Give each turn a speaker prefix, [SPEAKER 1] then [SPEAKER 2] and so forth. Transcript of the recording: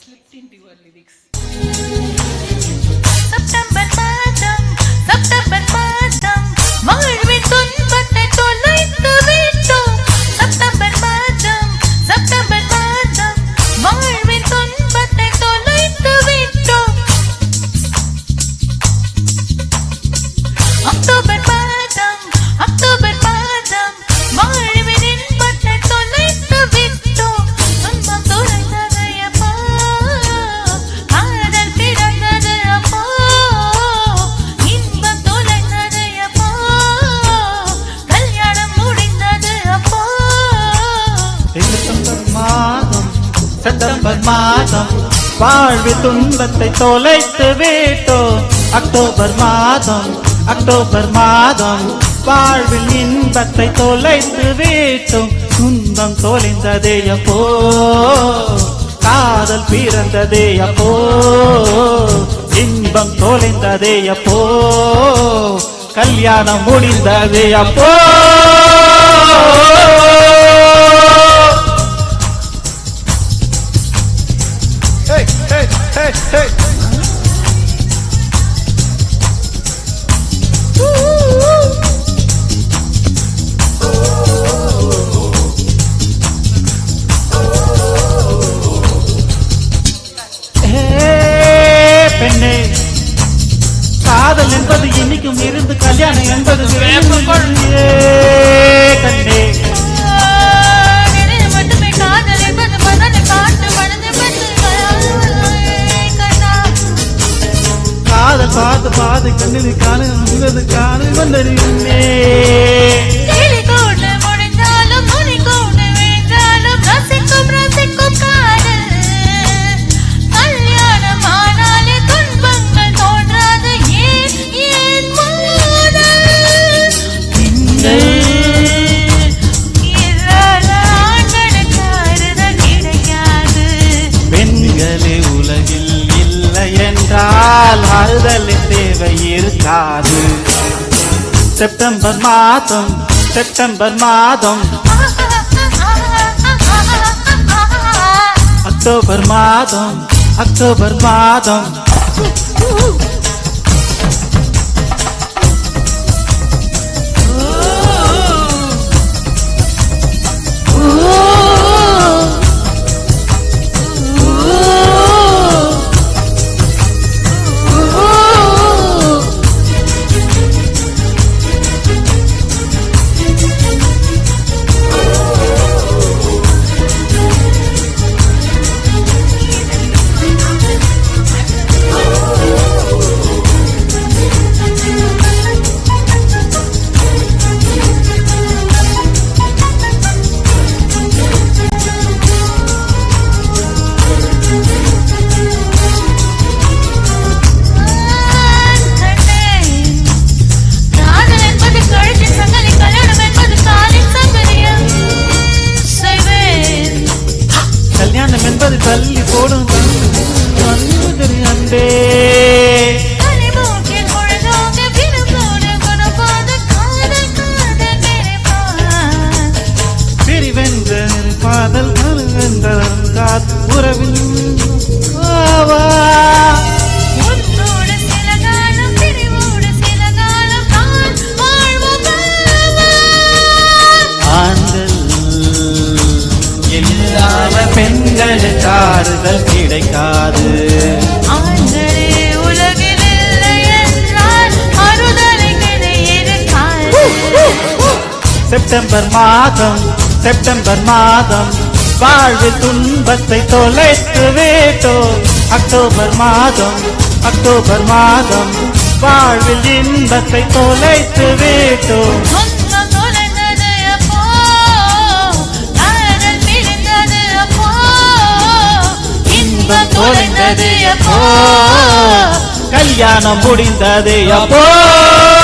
[SPEAKER 1] slipped into your lyrics.
[SPEAKER 2] September மாதம் வாழ்வின் துன்பத்தை தொலைத்து விட்டோம். செப்டம்பர் மாதம் வாழ்வின் துன்பத்தை தொலைத்து விட்டோம். அக்டோபர் மாதம் வாழ்வின் இன்பத்தை தொலைத்து விட்டோம். துன்பம் தொலைந்தது அப்போ, காதல் பிறந்தது அப்போ, இன்பம் தொலைந்தது அப்போ, கல்யாணம் முடிந்தது அப்போ.
[SPEAKER 3] செப்டம்பர் மாதம் வாழ்வின் துன்பத்தை தொலைத்து விட்டோம். அக்டோபர் மாதம் வாழ்வில் இன்பத்தை தொலைத்து விட்டோம். துன்பம் தொலைந்ததே அப்போ, காதல் பிறந்ததே அப்போ, இன்பம் தொலைந்ததே அப்போ, கல்யாணம் முடிந்ததே அப்போ. பெண்ணே, காதல் என்பது இன்னைக்கும் இருந்து கல்யாணம் என்பது கண்ணே.
[SPEAKER 2] மட்டுமே காதல் என்பது மதனை காட்டு மனதை
[SPEAKER 3] காதல் பார்த்து பாதை கண்ணில் காணுவது காண வந்தறியுமே.
[SPEAKER 2] முடிந்தாலும் முனி கூட வேண்டாலும் ரசிக்கும் காதல். கல்யாணம் ஆனாலே துன்பங்கள் தோன்றாது. ஏன் ஆண்களுக்கு ஆறுதல் கிடைக்காது.
[SPEAKER 3] பெண்களே உலகில் இல்லை என்றால் ஆறுதல் தேவை இருக்காது. செப்டம்பர் மாதம் அக்டோபர் மாதம் தள்ளி போடும் அன்பே. பிரிவென்ற பாதல் காத்து உறவில் பெண்களுக்கு ஆறுதல் கிடைக்காது.
[SPEAKER 2] ஆண்களே உலகில் இல்லை என்றால் ஆறுதலை கிடைக்காது.
[SPEAKER 3] செப்டம்பர் மாதம் வாழ்வில் துன்பத்தை தொலைத்து விட்டோம். அக்டோபர் மாதம் வாழ்வில் இன்பத்தை தொலைத்து விட்டோம். தொலைந்தது அப்போ, கல்யாணம் முடிந்தது அப்போ.